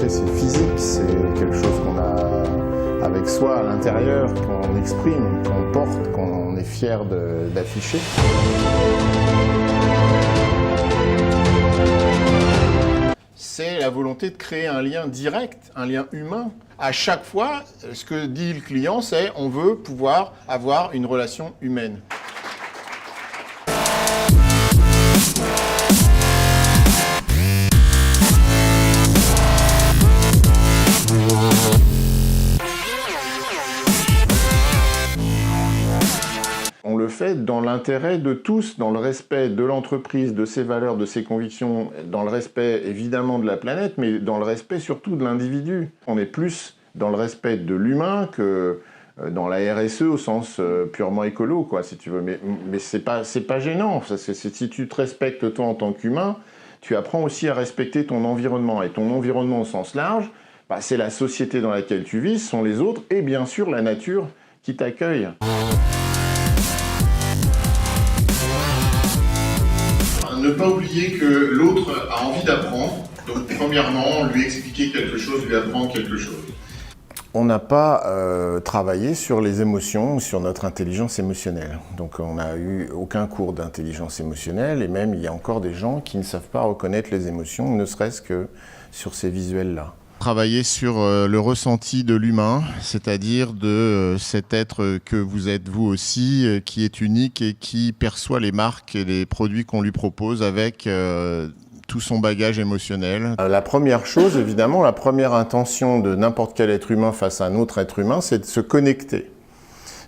c'est physique, c'est quelque chose qu'on a avec soi à l'intérieur, qu'on exprime, qu'on porte, qu'on est fier d'afficher. C'est la volonté de créer un lien direct, un lien humain. À chaque fois, ce que dit le client, c'est on veut pouvoir avoir une relation humaine. On le fait dans l'intérêt de tous, dans le respect de l'entreprise, de ses valeurs, de ses convictions, dans le respect évidemment de la planète, mais dans le respect surtout de l'individu. On est plus dans le respect de l'humain que dans la RSE au sens purement écolo, quoi, si tu veux. Mais c'est pas gênant. Si tu te respectes toi en tant qu'humain, tu apprends aussi à respecter ton environnement. Et ton environnement au sens large, c'est la société dans laquelle tu vis, ce sont les autres et bien sûr la nature qui t'accueille. Ne pas oublier que l'autre a envie d'apprendre. Donc, premièrement, lui expliquer quelque chose, lui apprendre quelque chose. On n'a pas travaillé sur les émotions ou sur notre intelligence émotionnelle. Donc, on n'a eu aucun cours d'intelligence émotionnelle et même il y a encore des gens qui ne savent pas reconnaître les émotions, ne serait-ce que sur ces visuels-là. Travailler sur le ressenti de l'humain, c'est-à-dire de cet être que vous êtes vous aussi, qui est unique et qui perçoit les marques et les produits qu'on lui propose avec tout son bagage émotionnel. La première chose, évidemment, la première intention de n'importe quel être humain face à un autre être humain, c'est de se connecter.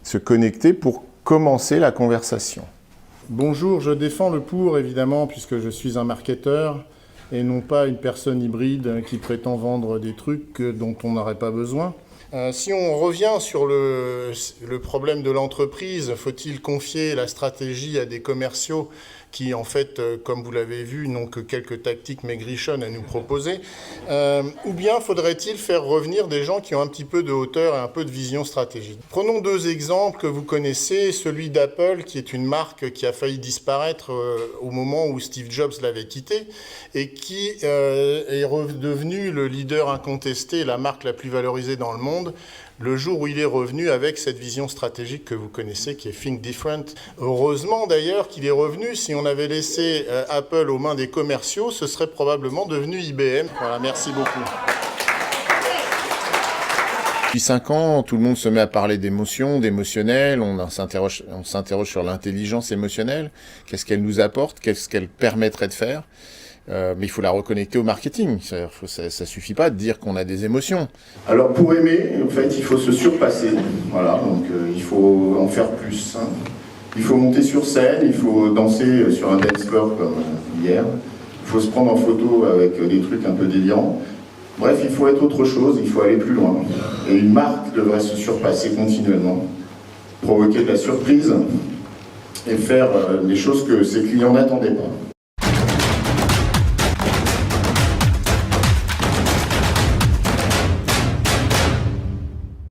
Se connecter pour commencer la conversation. Bonjour, je défends le pour, évidemment, puisque je suis un marketeur, et non pas une personne hybride qui prétend vendre des trucs dont on n'aurait pas besoin. Si on revient sur le problème de l'entreprise, faut-il confier la stratégie à des commerciaux qui, en fait, comme vous l'avez vu, n'ont que quelques tactiques maigrichonnes à nous proposer, ou bien faudrait-il faire revenir des gens qui ont un petit peu de hauteur et un peu de vision stratégique? Prenons deux exemples que vous connaissez, celui d'Apple, qui est une marque qui a failli disparaître au moment où Steve Jobs l'avait quitté, et qui est redevenu le leader incontesté, la marque la plus valorisée dans le monde, le jour où il est revenu avec cette vision stratégique que vous connaissez, qui est Think Different. Heureusement d'ailleurs qu'il est revenu. Si on avait laissé Apple aux mains des commerciaux, ce serait probablement devenu IBM. Voilà, merci beaucoup. Depuis 5 ans, tout le monde se met à parler d'émotions, d'émotionnel. On s'interroge sur l'intelligence émotionnelle. Qu'est-ce qu'elle nous apporte? Qu'est-ce qu'elle permettrait de faire? Mais il faut la reconnecter au marketing. Ça suffit pas de dire qu'on a des émotions. Alors pour aimer, en fait, il faut se surpasser. Voilà, donc il faut en faire plus. Hein. Il faut monter sur scène, il faut danser sur un dance floor comme hier. Il faut se prendre en photo avec des trucs un peu délirants. Bref, il faut être autre chose, il faut aller plus loin. Et une marque devrait se surpasser continuellement, provoquer de la surprise et faire des choses que ses clients n'attendaient pas.